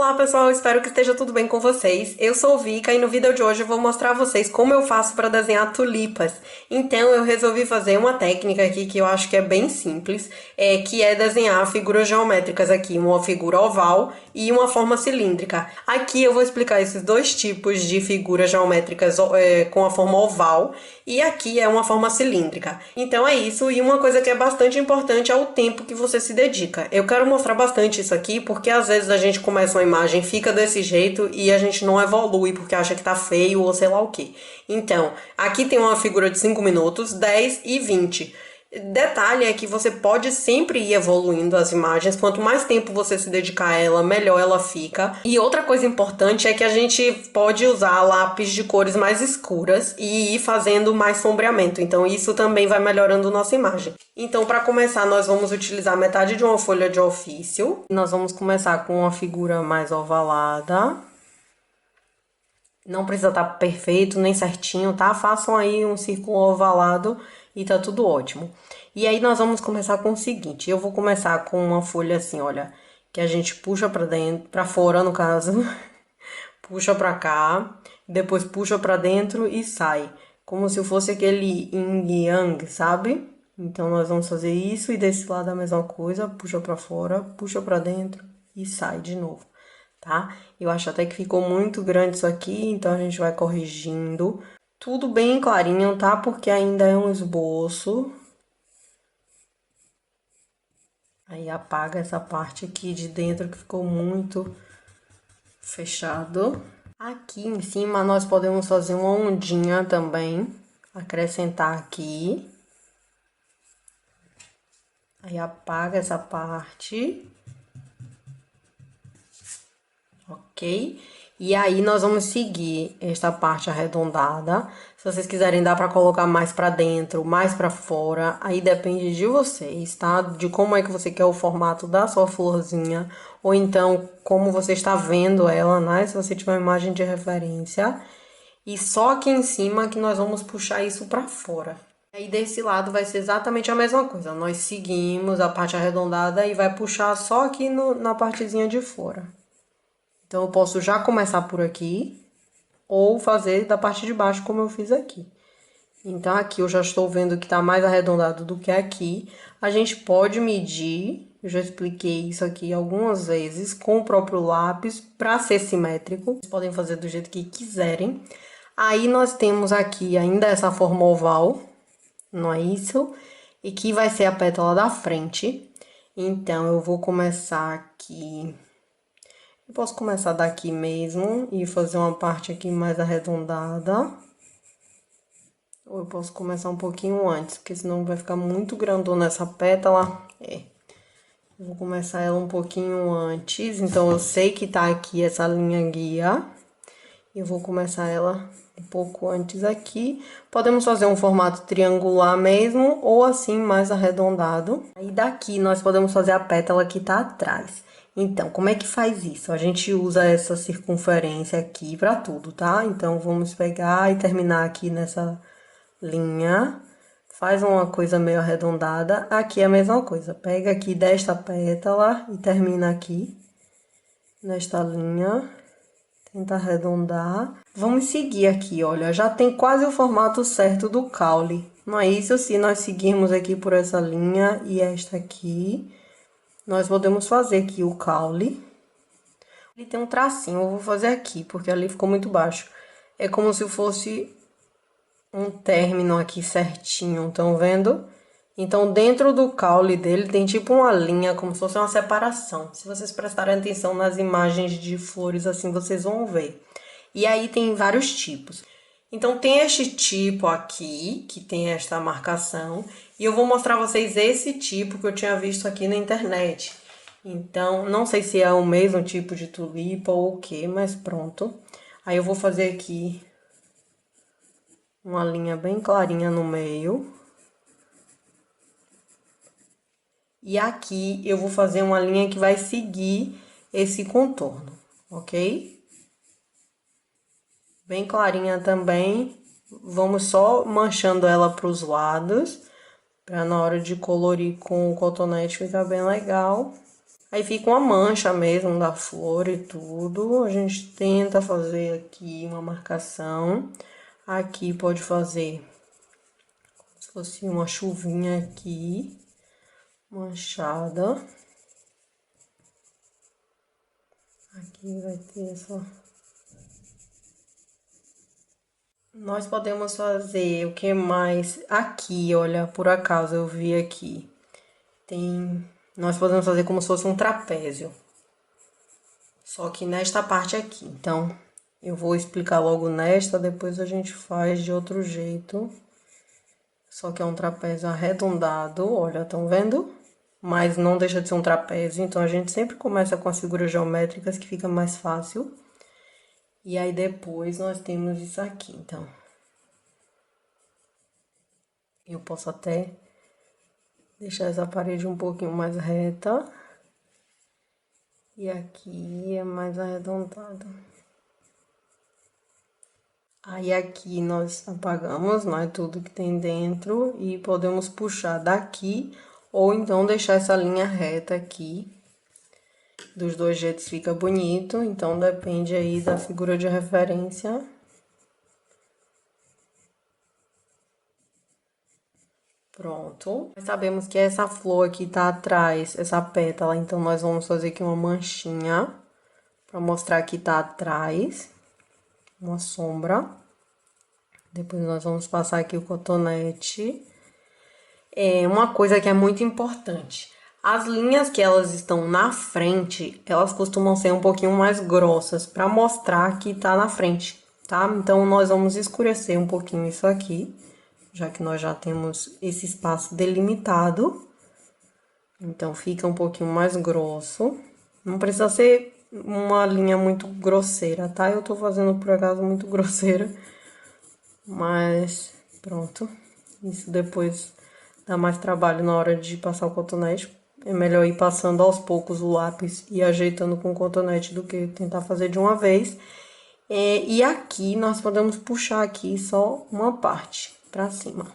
Olá pessoal, espero que esteja tudo bem com vocês. Eu sou Vika e no vídeo de hoje eu vou mostrar a vocês como eu faço para desenhar tulipas. Então eu resolvi fazer uma técnica aqui que eu acho que é bem simples, que é desenhar figuras geométricas aqui, uma figura oval e uma forma cilíndrica. Aqui eu vou explicar esses dois tipos de figuras geométricas com a forma oval e aqui é uma forma cilíndrica. Então é isso, e uma coisa que é bastante importante é o tempo que você se dedica. Eu quero mostrar bastante isso aqui porque às vezes a gente começa uma imagem, fica desse jeito e a gente não evolui porque acha que tá feio ou sei lá o que. Então, aqui tem uma figura de 5 minutos, 10 e 20. Detalhe é que você pode sempre ir evoluindo as imagens, quanto mais tempo você se dedicar a ela, melhor ela fica. E outra coisa importante é que a gente pode usar lápis de cores mais escuras e ir fazendo mais sombreamento, então isso também vai melhorando nossa imagem. Então, para começar, nós vamos utilizar metade de uma folha de ofício. Nós vamos começar com uma figura mais ovalada. Não precisa estar perfeito nem certinho, tá? Façam aí um círculo ovalado e tá tudo ótimo. E aí nós vamos começar com o seguinte, eu vou começar com uma folha assim, olha, que a gente puxa pra dentro, pra fora no caso, puxa pra cá, depois puxa pra dentro e sai, como se fosse aquele yin yang, sabe? Então nós vamos fazer isso e desse lado a mesma coisa, puxa pra fora, puxa pra dentro e sai de novo. Tá? Eu acho até que ficou muito grande isso aqui, então a gente vai corrigindo. Tudo bem clarinho, tá? Porque ainda é um esboço. Aí apaga essa parte aqui de dentro que ficou muito fechado. Aqui em cima nós podemos fazer uma ondinha também, acrescentar aqui. Aí apaga essa parte. Ok? E aí nós vamos seguir esta parte arredondada. Se vocês quiserem dá pra colocar mais pra dentro, mais pra fora, aí depende de vocês, tá? De como é que você quer o formato da sua florzinha, ou então como você está vendo ela, né? Se você tiver uma imagem de referência. E só aqui em cima que nós vamos puxar isso pra fora. Aí desse lado vai ser exatamente a mesma coisa. Nós seguimos a parte arredondada e vai puxar só aqui na partezinha de fora. Então, eu posso já começar por aqui, ou fazer da parte de baixo, como eu fiz aqui. Então, aqui eu já estou vendo que tá mais arredondado do que aqui. A gente pode medir, eu já expliquei isso aqui algumas vezes, com o próprio lápis, para ser simétrico. Vocês podem fazer do jeito que quiserem. Aí, nós temos aqui ainda essa forma oval, não é isso? E que vai ser a pétala da frente. Então, eu vou começar aqui... Eu posso começar daqui mesmo e fazer uma parte aqui mais arredondada. Ou eu posso começar um pouquinho antes, porque senão vai ficar muito grandona essa pétala. Eu vou começar ela um pouquinho antes, então eu sei que tá aqui essa linha guia. Eu vou começar ela um pouco antes aqui. Podemos fazer um formato triangular mesmo, ou assim, mais arredondado. Aí daqui nós podemos fazer a pétala que tá atrás. Então, como é que faz isso? A gente usa essa circunferência aqui pra tudo, tá? Então, vamos pegar e terminar aqui nessa linha. Faz uma coisa meio arredondada. Aqui é a mesma coisa. Pega aqui desta pétala e termina aqui, nesta linha. Tenta arredondar. Vamos seguir aqui, olha. Já tem quase o formato certo do caule. Não é isso? Se nós seguirmos aqui por essa linha e esta aqui... Nós podemos fazer aqui o caule. Ele tem um tracinho, eu vou fazer aqui, porque ali ficou muito baixo. É como se fosse um término aqui certinho, estão vendo? Então, dentro do caule dele tem tipo uma linha, como se fosse uma separação. Se vocês prestarem atenção nas imagens de flores assim, vocês vão ver. E aí tem vários tipos. Então, tem este tipo aqui, que tem esta marcação, e eu vou mostrar a vocês esse tipo que eu tinha visto aqui na internet. Então, não sei se é o mesmo tipo de tulipa ou o que, mas pronto. Aí eu vou fazer aqui uma linha bem clarinha no meio. E aqui eu vou fazer uma linha que vai seguir esse contorno, ok? Bem clarinha também. Vamos só manchando ela para os lados, para na hora de colorir com o cotonete ficar bem legal. Aí fica uma mancha mesmo da flor e tudo. A gente tenta fazer aqui uma marcação. Aqui pode fazer como se fosse uma chuvinha aqui, manchada. Aqui vai ter essa... Nós podemos fazer o que mais? Aqui, olha, por acaso eu vi aqui. Nós podemos fazer como se fosse um trapézio. Só que nesta parte aqui. Então, eu vou explicar logo nesta, depois a gente faz de outro jeito. Só que é um trapézio arredondado, olha, estão vendo? Mas não deixa de ser um trapézio, então a gente sempre começa com as figuras geométricas que fica mais fácil. E aí depois nós temos isso aqui, então. Eu posso até deixar essa parede um pouquinho mais reta. E aqui é mais arredondado. Aí aqui nós apagamos, né, tudo que tem dentro e podemos puxar daqui ou então deixar essa linha reta aqui. Dos dois jeitos fica bonito, então depende aí da figura de referência. Pronto. Nós sabemos que essa flor aqui tá atrás, essa pétala, então nós vamos fazer aqui uma manchinha pra mostrar que tá atrás, uma sombra. Depois nós vamos passar aqui o cotonete. Uma coisa que é muito importante. As linhas que elas estão na frente, elas costumam ser um pouquinho mais grossas para mostrar que tá na frente, tá? Então, nós vamos escurecer um pouquinho isso aqui, já que nós já temos esse espaço delimitado. Então, fica um pouquinho mais grosso. Não precisa ser uma linha muito grosseira, tá? Eu tô fazendo, por acaso, muito grosseira. Mas, pronto. Isso depois dá mais trabalho na hora de passar o cotonete. É melhor ir passando aos poucos o lápis e ajeitando com o cotonete do que tentar fazer de uma vez. E aqui nós podemos puxar aqui só uma parte pra cima,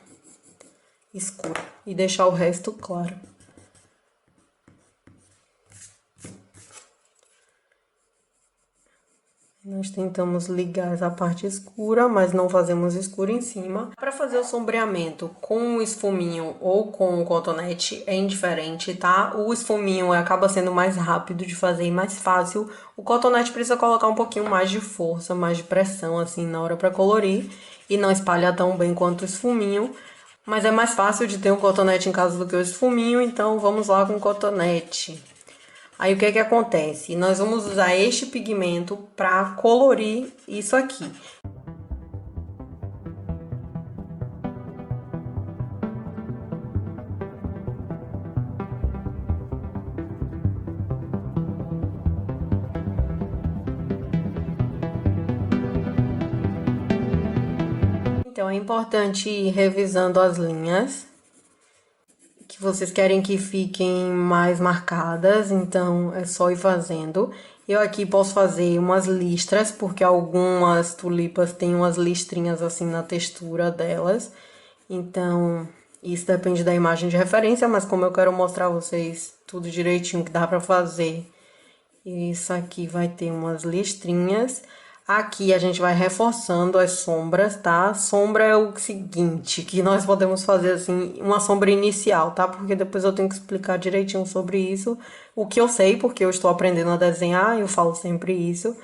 escura, e deixar o resto claro. Nós tentamos ligar essa parte escura, mas não fazemos escuro em cima. Para fazer o sombreamento com o esfuminho ou com o cotonete é indiferente, tá? O esfuminho acaba sendo mais rápido de fazer e mais fácil. O cotonete precisa colocar um pouquinho mais de força, mais de pressão, assim, na hora para colorir. E não espalha tão bem quanto o esfuminho. Mas é mais fácil de ter um cotonete em casa do que o esfuminho, então vamos lá com o cotonete. Aí o que é que acontece? Nós vamos usar este pigmento para colorir isso aqui. Então é importante ir revisando as linhas que vocês querem que fiquem mais marcadas, então é só ir fazendo. Eu aqui posso fazer umas listras, porque algumas tulipas têm umas listrinhas assim na textura delas. Então, isso depende da imagem de referência, mas como eu quero mostrar a vocês tudo direitinho que dá pra fazer, isso aqui vai ter umas listrinhas. Aqui a gente vai reforçando as sombras, tá? Sombra é o seguinte, que nós podemos fazer assim, uma sombra inicial, tá? Porque depois eu tenho que explicar direitinho sobre isso. O que eu sei, porque eu estou aprendendo a desenhar, eu falo sempre isso.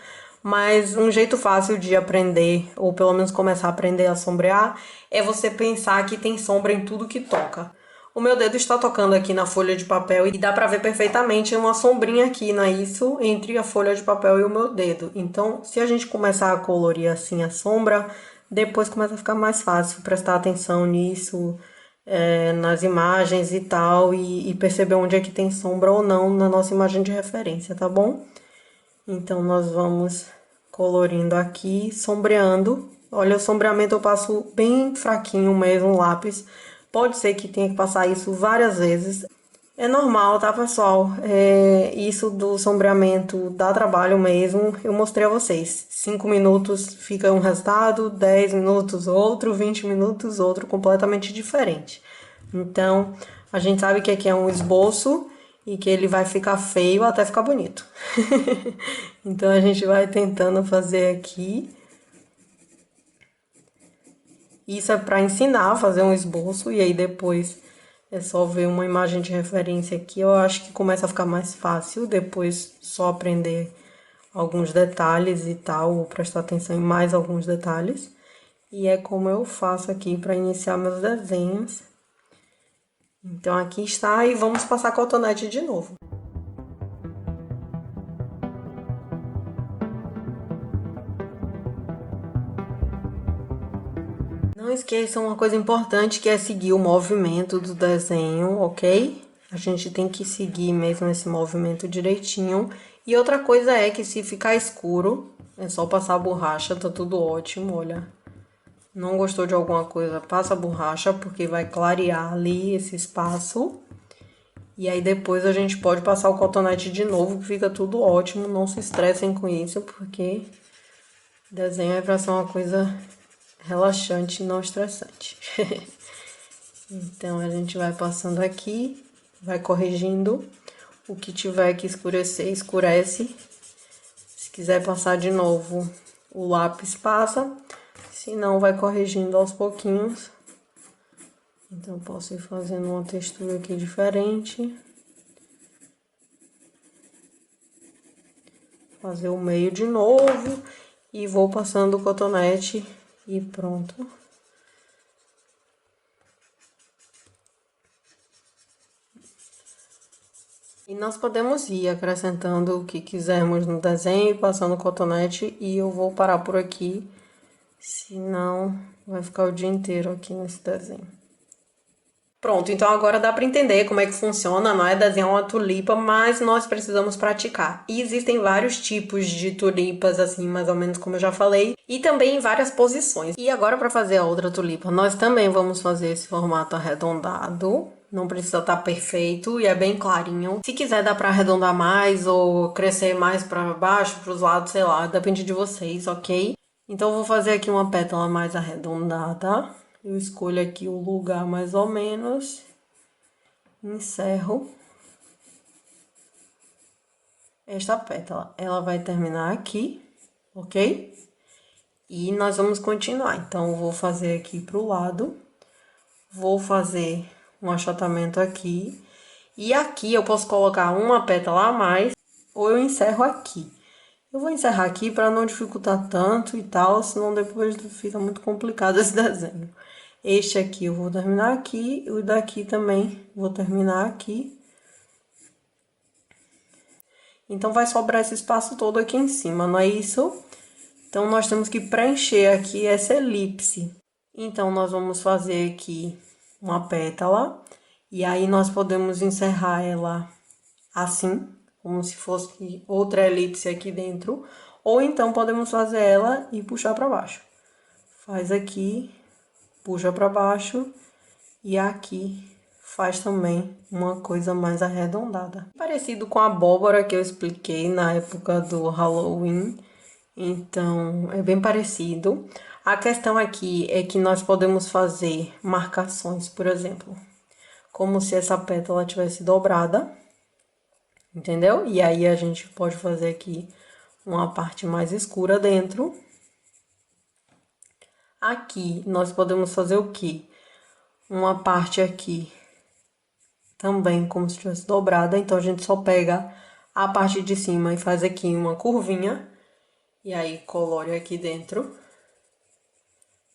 Mas um jeito fácil de aprender, ou pelo menos começar a aprender a sombrear, é você pensar que tem sombra em tudo que toca. O meu dedo está tocando aqui na folha de papel e dá pra ver perfeitamente uma sombrinha aqui, não é isso? Entre a folha de papel e o meu dedo. Então, se a gente começar a colorir assim a sombra, depois começa a ficar mais fácil prestar atenção nisso, nas imagens e tal, e perceber onde é que tem sombra ou não na nossa imagem de referência, tá bom? Então, nós vamos colorindo aqui, sombreando. Olha, o sombreamento eu passo bem fraquinho mesmo, o lápis. Pode ser que tenha que passar isso várias vezes. É normal, tá, pessoal? Isso do sombreamento dá trabalho mesmo. Eu mostrei a vocês. 5 minutos fica um resultado, 10 minutos outro, 20 minutos outro, completamente diferente. Então, a gente sabe que aqui é um esboço e que ele vai ficar feio até ficar bonito. Então a gente vai tentando fazer aqui. Isso é para ensinar a fazer um esboço e aí depois é só ver uma imagem de referência aqui. Eu acho que começa a ficar mais fácil depois só aprender alguns detalhes e tal, ou prestar atenção em mais alguns detalhes. E é como eu faço aqui para iniciar meus desenhos. Então aqui está e vamos passar cotonete de novo. Não esqueçam uma coisa importante que é seguir o movimento do desenho, ok? A gente tem que seguir mesmo esse movimento direitinho. E outra coisa é que se ficar escuro, é só passar a borracha, tá tudo ótimo, olha. Não gostou de alguma coisa, passa a borracha, porque vai clarear ali esse espaço. E aí depois a gente pode passar o cotonete de novo, que fica tudo ótimo. Não se estressem com isso, porque desenho é pra ser uma coisa relaxante e não estressante. Então a gente vai passando aqui, vai corrigindo. O que tiver que escurecer, escurece. Se quiser passar de novo, o lápis passa. Se não, vai corrigindo aos pouquinhos. Então posso ir fazendo uma textura aqui diferente. Fazer o meio de novo. E vou passando o cotonete e pronto. E nós podemos ir acrescentando o que quisermos no desenho, passando o cotonete, e eu vou parar por aqui, senão vai ficar o dia inteiro aqui nesse desenho. Pronto, então agora dá para entender como é que funciona, não é desenhar uma tulipa, mas nós precisamos praticar. E existem vários tipos de tulipas, assim, mais ou menos como eu já falei, e também em várias posições. E agora para fazer a outra tulipa, nós também vamos fazer esse formato arredondado. Não precisa estar perfeito e é bem clarinho. Se quiser dá para arredondar mais ou crescer mais para baixo, para os lados, sei lá, depende de vocês, ok? Então eu vou fazer aqui uma pétala mais arredondada. Eu escolho aqui o lugar mais ou menos, encerro esta pétala. Ela vai terminar aqui, ok? E nós vamos continuar. Então, eu vou fazer aqui pro lado, vou fazer um achatamento aqui. E aqui eu posso colocar uma pétala a mais, ou eu encerro aqui. Eu vou encerrar aqui para não dificultar tanto e tal, senão depois fica muito complicado esse desenho. Este aqui eu vou terminar aqui, e o daqui também vou terminar aqui. Então, vai sobrar esse espaço todo aqui em cima, não é isso? Então, nós temos que preencher aqui essa elipse. Então, nós vamos fazer aqui uma pétala. E aí, nós podemos encerrar ela assim, como se fosse outra elipse aqui dentro. Ou então, podemos fazer ela e puxar para baixo. Faz aqui, puxa para baixo. E aqui faz também uma coisa mais arredondada. Parecido com a abóbora que eu expliquei na época do Halloween. Então, é bem parecido. A questão aqui é que nós podemos fazer marcações, por exemplo, como se essa pétala tivesse dobrada, entendeu? E aí a gente pode fazer aqui uma parte mais escura dentro. Aqui nós podemos fazer o quê? Uma parte aqui também como se tivesse dobrada, então a gente só pega a parte de cima e faz aqui uma curvinha. E aí colore aqui dentro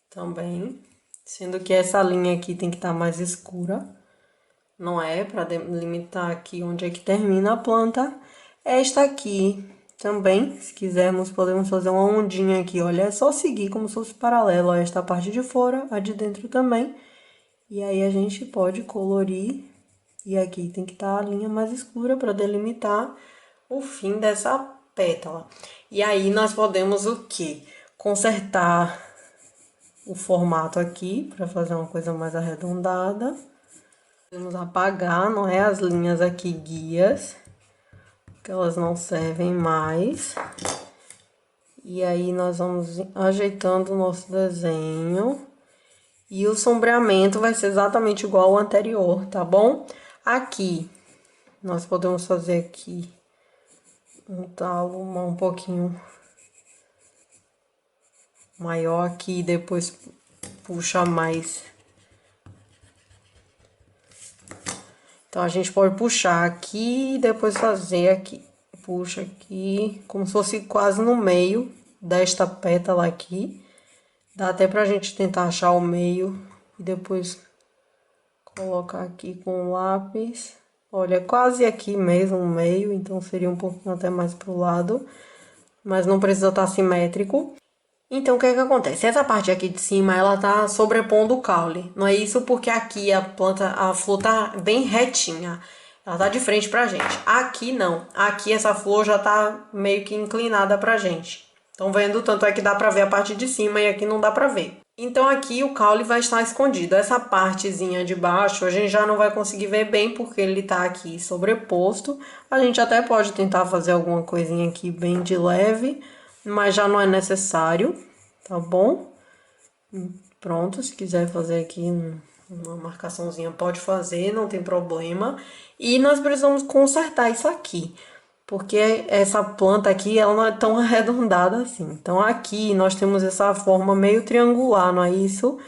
também, sendo que essa linha aqui tem que estar mais escura, não é? Para delimitar aqui onde é que termina a planta. Esta aqui também, se quisermos, podemos fazer uma ondinha aqui, olha, é só seguir como se fosse paralelo a esta parte de fora, a de dentro também. E aí a gente pode colorir, e aqui tem que estar a linha mais escura para delimitar o fim dessa pétala. E aí nós podemos o quê? Consertar o formato aqui para fazer uma coisa mais arredondada. Podemos apagar, não é? As linhas aqui guias, que elas não servem mais. E aí nós vamos ajeitando o nosso desenho. E o sombreamento vai ser exatamente igual ao anterior, tá bom? Aqui nós podemos fazer aqui um talo um pouquinho maior aqui e depois puxa mais. Então, a gente pode puxar aqui e depois fazer aqui. Puxa aqui, como se fosse quase no meio desta pétala aqui. Dá até pra gente tentar achar o meio e depois colocar aqui com o lápis. Olha, quase aqui mesmo o meio, então seria um pouquinho até mais pro lado. Mas não precisa estar simétrico. Então, o que é que acontece? Essa parte aqui de cima, ela tá sobrepondo o caule. Não é isso porque aqui a planta, a flor tá bem retinha. Ela tá de frente pra gente. Aqui não. Aqui essa flor já tá meio que inclinada pra gente. Estão vendo? Tanto é que dá pra ver a parte de cima e aqui não dá pra ver. Então, aqui o caule vai estar escondido. Essa partezinha de baixo, a gente já não vai conseguir ver bem porque ele tá aqui sobreposto. A gente até pode tentar fazer alguma coisinha aqui bem de leve, mas já não é necessário, tá bom? Pronto, se quiser fazer aqui uma marcaçãozinha, pode fazer, não tem problema. E nós precisamos consertar isso aqui, porque essa planta aqui, ela não é tão arredondada assim. Então, aqui nós temos essa forma meio triangular, não é isso?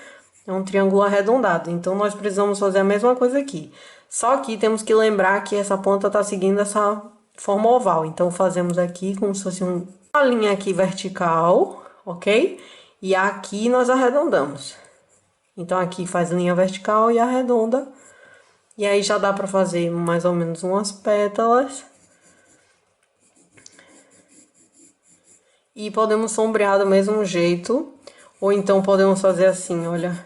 É um triângulo arredondado. Então, nós precisamos fazer a mesma coisa aqui. Só que temos que lembrar que essa planta tá seguindo essa forma oval. Então, fazemos aqui como se fosse uma linha aqui vertical, ok? E aqui nós arredondamos. Então, aqui faz linha vertical e arredonda. E aí, já dá pra fazer mais ou menos umas pétalas. E podemos sombrear do mesmo jeito. Ou então, podemos fazer assim, olha.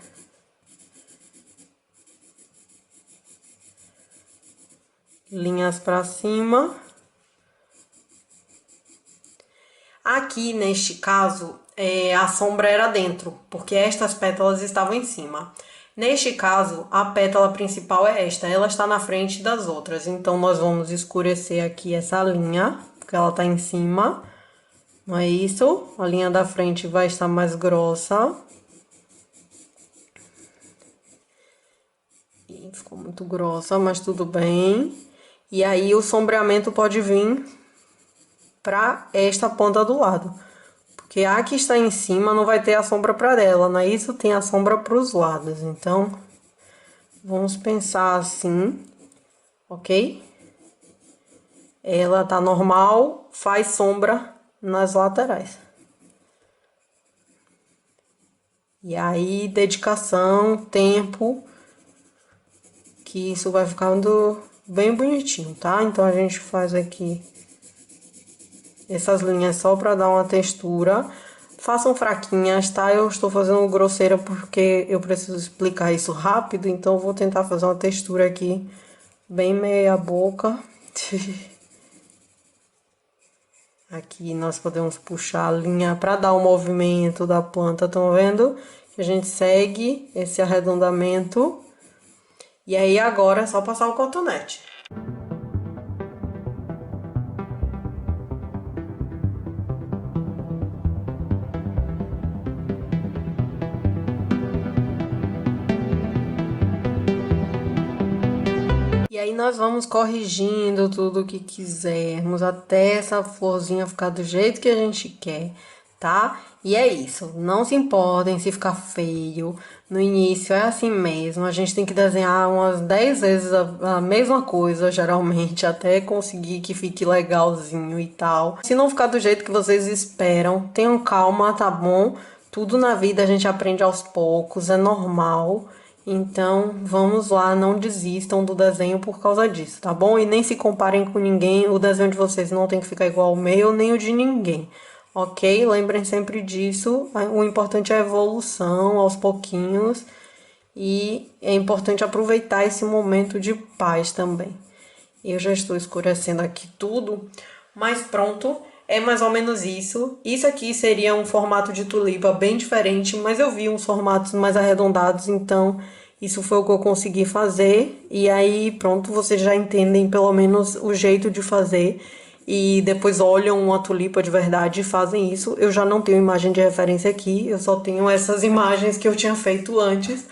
Linhas pra cima. Aqui, neste caso, a sombra era dentro, porque estas pétalas estavam em cima. Neste caso, a pétala principal é esta, ela está na frente das outras. Então, nós vamos escurecer aqui essa linha, porque ela está em cima. Não é isso? A linha da frente vai estar mais grossa. E ficou muito grossa, mas tudo bem. E aí, o sombreamento pode vir para esta ponta do lado. Porque a que está em cima não vai ter a sombra para ela, não é isso? Tem a sombra para os lados. Então, vamos pensar assim, ok? Ela tá normal, faz sombra nas laterais. E aí, dedicação, tempo, que isso vai ficando bem bonitinho, tá? Então, a gente faz aqui essas linhas só para dar uma textura. Façam fraquinhas, tá? Eu estou fazendo grosseira porque eu preciso explicar isso rápido, então eu vou tentar fazer uma textura aqui bem meia boca. Aqui nós podemos puxar a linha para dar o movimento da planta, estão vendo? Que a gente segue esse arredondamento. E aí agora é só passar o cotonete. E aí nós vamos corrigindo tudo o que quisermos, até essa florzinha ficar do jeito que a gente quer, tá? E é isso, não se importem se ficar feio, no início é assim mesmo, a gente tem que desenhar umas 10 vezes a mesma coisa, geralmente, até conseguir que fique legalzinho e tal. Se não ficar do jeito que vocês esperam, tenham calma, tá bom? Tudo na vida a gente aprende aos poucos, é normal. Então, vamos lá, não desistam do desenho por causa disso, tá bom? E nem se comparem com ninguém, o desenho de vocês não tem que ficar igual ao meu, nem o de ninguém, ok? Lembrem sempre disso, o importante é a evolução, aos pouquinhos, e é importante aproveitar esse momento de paz também. Eu já estou escurecendo aqui tudo, mas pronto, é mais ou menos isso. Isso aqui seria um formato de tulipa bem diferente, mas eu vi uns formatos mais arredondados, então isso foi o que eu consegui fazer. E aí, pronto, vocês já entendem pelo menos o jeito de fazer. E depois olham uma tulipa de verdade e fazem isso. Eu já não tenho imagem de referência aqui, eu só tenho essas imagens que eu tinha feito antes,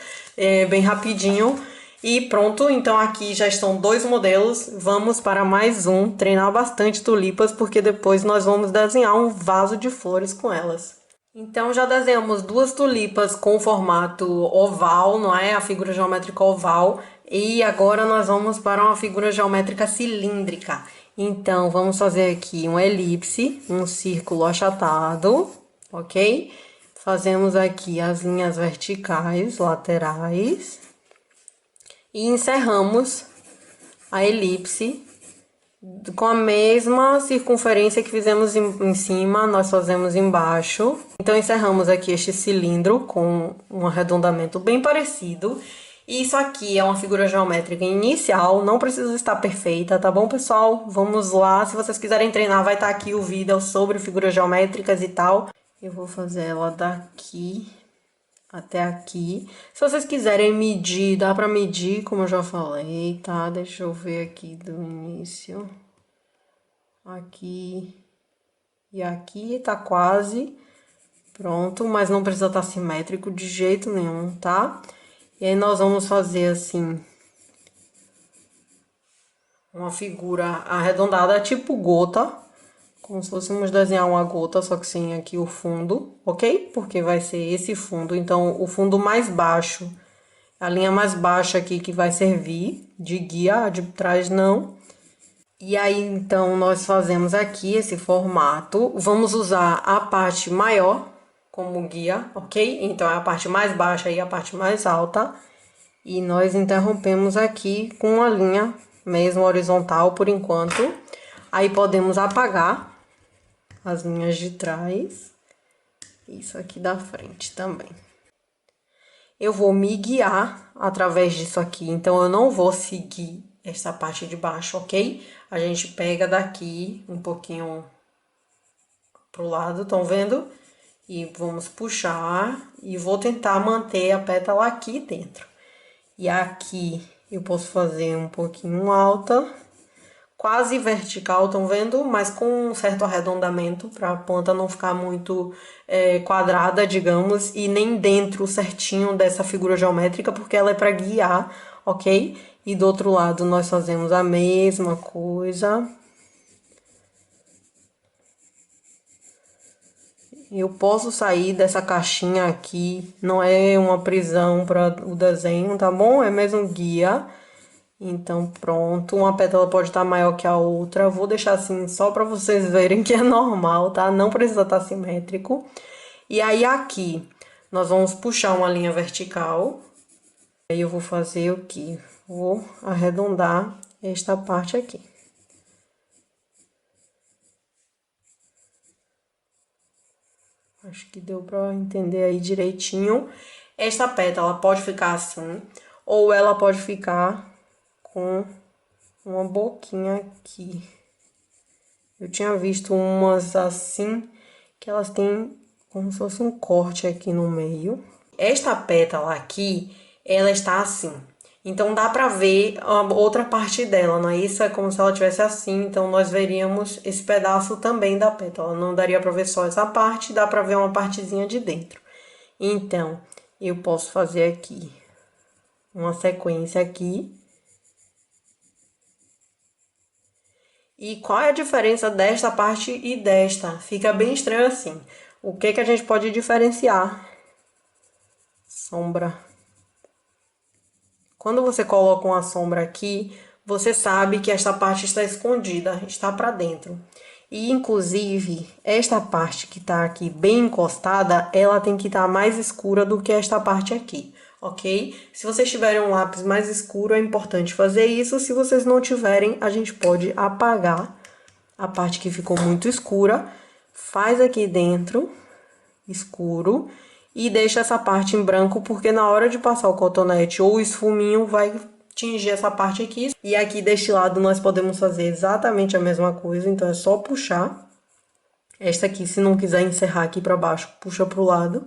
bem rapidinho. E pronto, então aqui já estão 2 modelos. Vamos para mais um, treinar bastante tulipas, porque depois nós vamos desenhar um vaso de flores com elas. Então já desenhamos 2 tulipas com formato oval, não é? A figura geométrica oval. E agora nós vamos para uma figura geométrica cilíndrica. Então vamos fazer aqui uma elipse, um círculo achatado, ok? Fazemos aqui as linhas verticais, laterais. E encerramos a elipse com a mesma circunferência que fizemos em cima, nós fazemos embaixo. Então, encerramos aqui este cilindro com um arredondamento bem parecido. E isso aqui é uma figura geométrica inicial, não precisa estar perfeita, tá bom, pessoal? Vamos lá, se vocês quiserem treinar, vai estar aqui o vídeo sobre figuras geométricas e tal. Eu vou fazer ela daqui até aqui. Se vocês quiserem medir, dá pra medir, como eu já falei, tá? Deixa eu ver aqui do início. Aqui e aqui, tá quase pronto, mas não precisa estar simétrico de jeito nenhum, tá? E aí nós vamos fazer assim uma figura arredondada, tipo gota, como se fôssemos desenhar uma gota, só que sem aqui o fundo, ok? Porque vai ser esse fundo, então o fundo mais baixo, a linha mais baixa aqui que vai servir de guia, a de trás não. E aí, então, nós fazemos aqui esse formato. Vamos usar a parte maior como guia, ok? Então, é a parte mais baixa e a parte mais alta. E nós interrompemos aqui com uma linha mesmo horizontal por enquanto. Aí, podemos apagar as linhas de trás. Isso aqui da frente também. Eu vou me guiar através disso aqui, então eu não vou seguir essa parte de baixo, ok? A gente pega daqui um pouquinho pro lado, estão vendo? E vamos puxar e vou tentar manter a pétala aqui dentro. E aqui eu posso fazer um pouquinho alta, quase vertical, estão vendo? Mas com um certo arredondamento para a planta não ficar muito quadrada, digamos, e nem dentro certinho dessa figura geométrica, porque ela é para guiar, ok? E do outro lado nós fazemos a mesma coisa. Eu posso sair dessa caixinha aqui, não é uma prisão para o desenho, tá bom? É mesmo guia. Então, pronto. Uma pétala pode estar maior que a outra. Vou deixar assim só para vocês verem que é normal, tá? Não precisa estar simétrico. E aí, aqui, nós vamos puxar uma linha vertical. Aí, eu vou fazer o quê? Vou arredondar esta parte aqui. Acho que deu para entender aí direitinho. Esta pétala pode ficar assim, ou ela pode ficar com uma boquinha aqui. Eu tinha visto umas assim, que elas têm como se fosse um corte aqui no meio. Esta pétala aqui, ela está assim. Então, dá pra ver a outra parte dela, não é isso? É como se ela tivesse assim, então nós veríamos esse pedaço também da pétala. Não daria pra ver só essa parte, dá pra ver uma partezinha de dentro. Então, eu posso fazer aqui uma sequência aqui. E qual é a diferença desta parte e desta? Fica bem estranho assim. O que que a gente pode diferenciar? Sombra. Quando você coloca uma sombra aqui, você sabe que esta parte está escondida, está para dentro. E, inclusive, esta parte que tá aqui bem encostada, ela tem que estar mais escura do que esta parte aqui, ok? Se vocês tiverem um lápis mais escuro, é importante fazer isso. Se vocês não tiverem, a gente pode apagar a parte que ficou muito escura. Faz aqui dentro, escuro, e deixa essa parte em branco, porque na hora de passar o cotonete ou o esfuminho vai tingir essa parte aqui. E aqui deste lado nós podemos fazer exatamente a mesma coisa, então é só puxar. Esta aqui, se não quiser encerrar aqui pra baixo, puxa pro lado.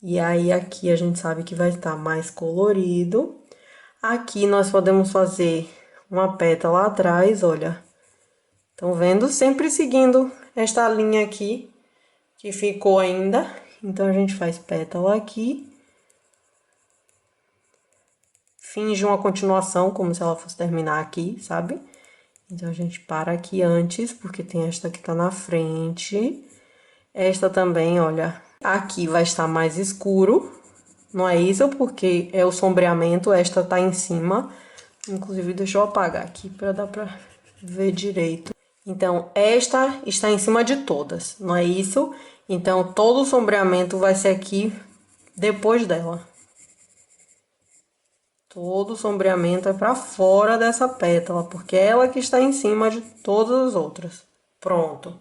E aí aqui a gente sabe que vai estar mais colorido. Aqui nós podemos fazer uma pétala atrás, olha. Estão vendo? Sempre seguindo esta linha aqui, que ficou ainda. Então, a gente faz pétala aqui. finge uma continuação, como se ela fosse terminar aqui, sabe? Então, a gente para aqui antes, porque tem esta que tá na frente. Esta também, olha, aqui vai estar mais escuro, não é isso? Porque é o sombreamento, esta tá em cima. Inclusive, deixa eu apagar aqui para dar para ver direito. Então, esta está em cima de todas, não é isso? Então, todo o sombreamento vai ser aqui depois dela. Todo o sombreamento é para fora dessa pétala, porque é ela que está em cima de todas as outras. Pronto.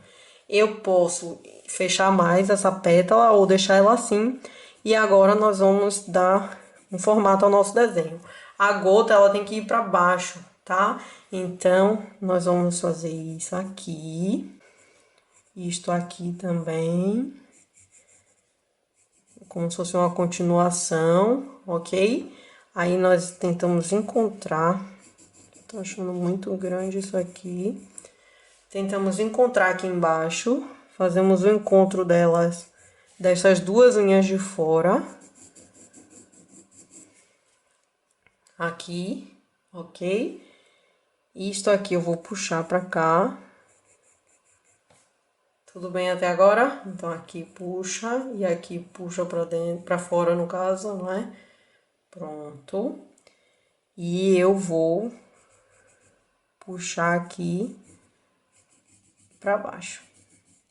Eu posso fechar mais essa pétala ou deixar ela assim. E agora nós vamos dar um formato ao nosso desenho. A gota, ela tem que ir para baixo, tá? Então, nós vamos fazer isso aqui. Isto aqui também. Como se fosse uma continuação, ok? Aí nós tentamos encontrar. Tô achando muito grande isso aqui. Tentamos encontrar aqui embaixo. Fazemos o encontro delas, dessas duas linhas de fora. Aqui, ok? Isto aqui eu vou puxar pra cá. Tudo bem até agora? Então, aqui puxa e aqui puxa pra dentro, pra fora no caso, não é? Pronto. E eu vou puxar aqui pra baixo.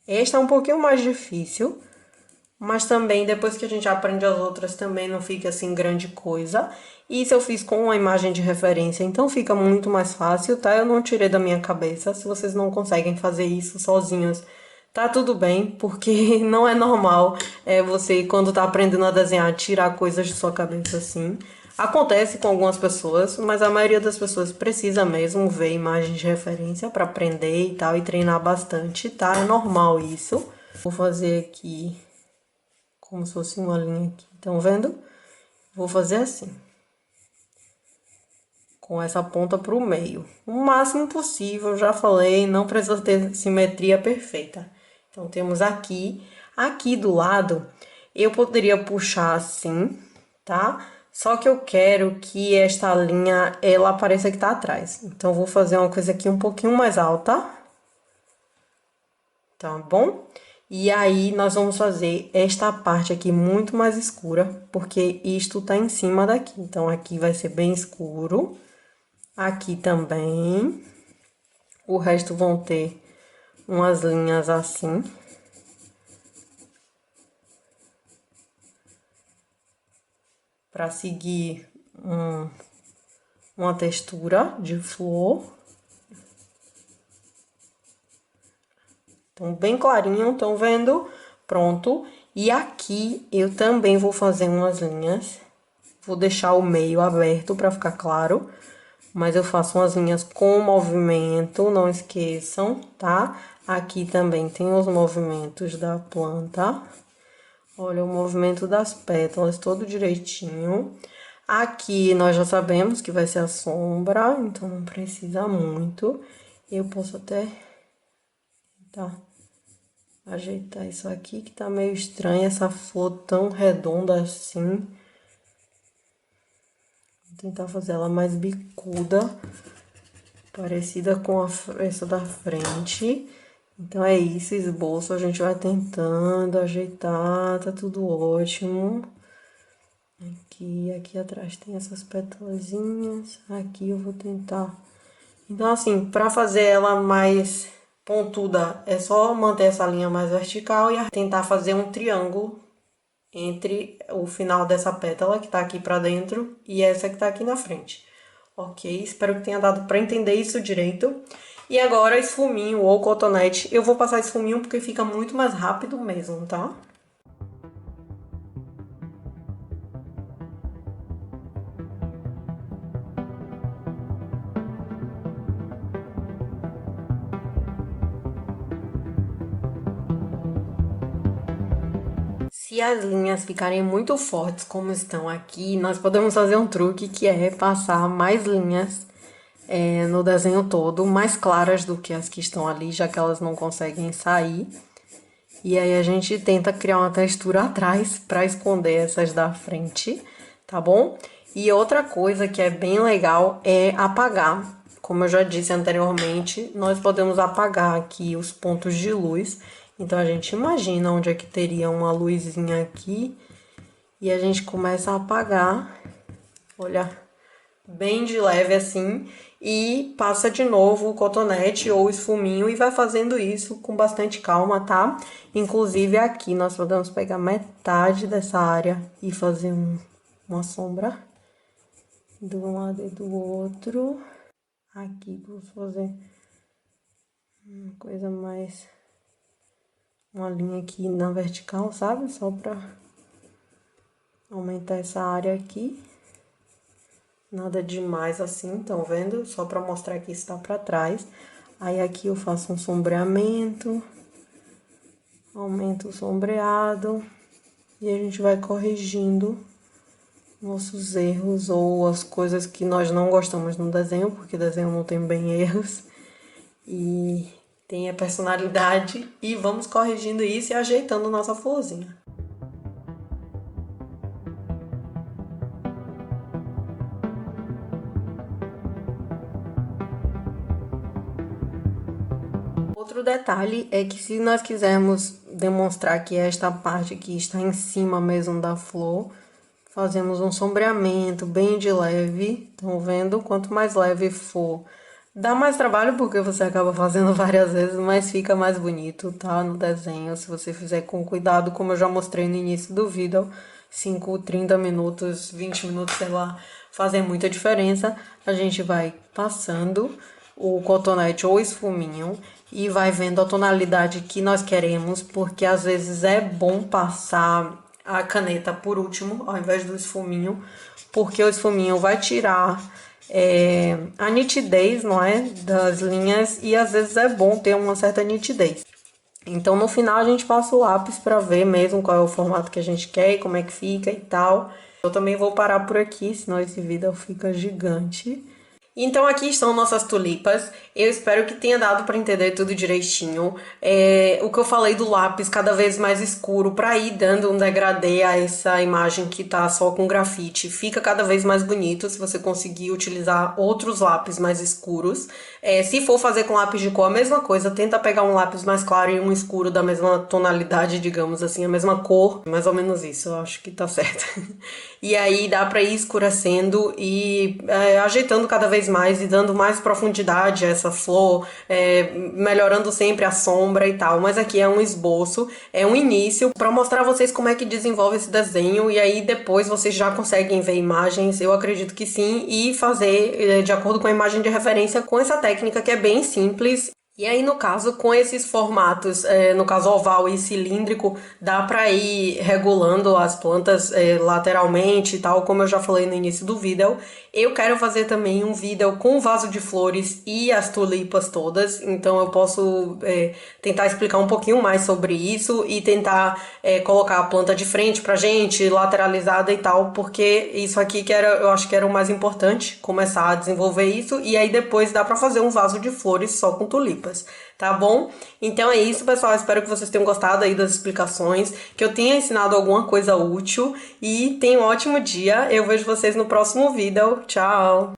Esta é um pouquinho mais difícil, mas também depois que a gente aprende as outras também não fica assim grande coisa. Isso eu fiz com uma imagem de referência, então fica muito mais fácil, tá? Eu não tirei da minha cabeça. Se vocês não conseguem fazer isso sozinhos, tá tudo bem, porque não é normal você, quando tá aprendendo a desenhar, tirar coisas de sua cabeça assim. Acontece com algumas pessoas, mas a maioria das pessoas precisa mesmo ver imagens de referência para aprender e tal, e treinar bastante, tá? É normal isso. Vou fazer aqui como se fosse uma linha aqui, estão vendo? Vou fazer assim. Com essa ponta pro meio. O máximo possível, já falei, não precisa ter simetria perfeita. Então, temos aqui. Aqui do lado, eu poderia puxar assim, tá? Só que eu quero que esta linha, ela apareça que tá atrás. Então, vou fazer uma coisa aqui um pouquinho mais alta. Tá bom? E aí, nós vamos fazer esta parte aqui muito mais escura, porque isto tá em cima daqui. Então, aqui vai ser bem escuro. Aqui também. O resto vão ter umas linhas assim. Para seguir uma textura de flor. Então, bem clarinho, estão vendo? Pronto. E aqui eu também vou fazer umas linhas. Vou deixar o meio aberto para ficar claro. Mas eu faço umas linhas com movimento, não esqueçam, tá? Aqui também tem os movimentos da planta. Olha o movimento das pétalas, todo direitinho. Aqui nós já sabemos que vai ser a sombra, então não precisa muito. Eu posso até ajeitar isso aqui, que tá meio estranho, essa flor tão redonda assim. Vou tentar fazer ela mais bicuda, parecida com essa da frente. Então, é isso, esboço, a gente vai tentando ajeitar, tá tudo ótimo. Aqui atrás tem essas pétalazinhas, aqui eu vou tentar. Então, assim, pra fazer ela mais pontuda, é só manter essa linha mais vertical e tentar fazer um triângulo entre o final dessa pétala que tá aqui pra dentro e essa que tá aqui na frente. Ok? Espero que tenha dado pra entender isso direito. E agora, esfuminho ou cotonete. Eu vou passar esfuminho porque fica muito mais rápido mesmo, tá? Se as linhas ficarem muito fortes como estão aqui, nós podemos fazer um truque que é passar mais linhas no desenho todo, mais claras do que as que estão ali, já que elas não conseguem sair. E aí a gente tenta criar uma textura atrás para esconder essas da frente, tá bom? E outra coisa que é bem legal é apagar. Como eu já disse anteriormente, nós podemos apagar aqui os pontos de luz. Então a gente imagina onde é que teria uma luzinha aqui e a gente começa a apagar. Olha, bem de leve assim, e passa de novo o cotonete ou o esfuminho e vai fazendo isso com bastante calma, tá? Inclusive aqui nós podemos pegar metade dessa área e fazer uma sombra de um lado e do outro. Aqui vou fazer uma coisa mais, uma linha aqui na vertical, sabe? Só pra aumentar essa área aqui. Nada demais assim, estão vendo? Só pra mostrar que está pra trás. Aí aqui eu faço um sombreamento, aumento o sombreado e a gente vai corrigindo nossos erros ou as coisas que nós não gostamos no desenho, porque desenho não tem bem erros e tem a personalidade, e vamos corrigindo isso e ajeitando nossa florzinha. Outro detalhe é que se nós quisermos demonstrar que esta parte aqui está em cima mesmo da flor, fazemos um sombreamento bem de leve, estão vendo? Quanto mais leve for, dá mais trabalho porque você acaba fazendo várias vezes, mas fica mais bonito, tá? No desenho, se você fizer com cuidado, como eu já mostrei no início do vídeo, 5, 30 minutos, 20 minutos, sei lá, fazem muita diferença. A gente vai passando o cotonete ou esfuminho e vai vendo a tonalidade que nós queremos, porque às vezes é bom passar a caneta por último, ao invés do esfuminho, porque o esfuminho vai tirar a nitidez, não é, das linhas, e às vezes é bom ter uma certa nitidez. Então no final a gente passa o lápis para ver mesmo qual é o formato que a gente quer e como é que fica e tal. Eu também vou parar por aqui, senão esse vídeo fica gigante. Então aqui estão nossas tulipas. Eu espero que tenha dado para entender tudo direitinho. O que eu falei do lápis cada vez mais escuro para ir dando um degradê a essa imagem que tá só com grafite. Fica cada vez mais bonito se você conseguir utilizar outros lápis mais escuros. Se for fazer com lápis de cor, a mesma coisa. Tenta pegar um lápis mais claro e um escuro da mesma tonalidade, digamos assim, a mesma cor. Mais ou menos isso, eu acho que tá certo. E aí dá para ir escurecendo e ajeitando cada vez mais e dando mais profundidade a essa flor, melhorando sempre a sombra e tal. Mas aqui é um esboço, é um início para mostrar a vocês como é que desenvolve esse desenho, e aí depois vocês já conseguem ver imagens, eu acredito que sim, e fazer de acordo com a imagem de referência com essa técnica que é bem simples. E aí, no caso, com esses formatos, no caso oval e cilíndrico, dá para ir regulando as plantas lateralmente e tal, como eu já falei no início do vídeo. Eu quero fazer também um vídeo com vaso de flores e as tulipas todas, então eu posso tentar explicar um pouquinho mais sobre isso e tentar colocar a planta de frente pra gente, lateralizada e tal, porque isso aqui que eu acho que era o mais importante, começar a desenvolver isso, e aí depois dá pra fazer um vaso de flores só com tulipas. Tá bom? Então é isso, pessoal. Espero que vocês tenham gostado aí das explicações, que eu tenha ensinado alguma coisa útil, e tenham um ótimo dia. Eu vejo vocês no próximo vídeo. Tchau!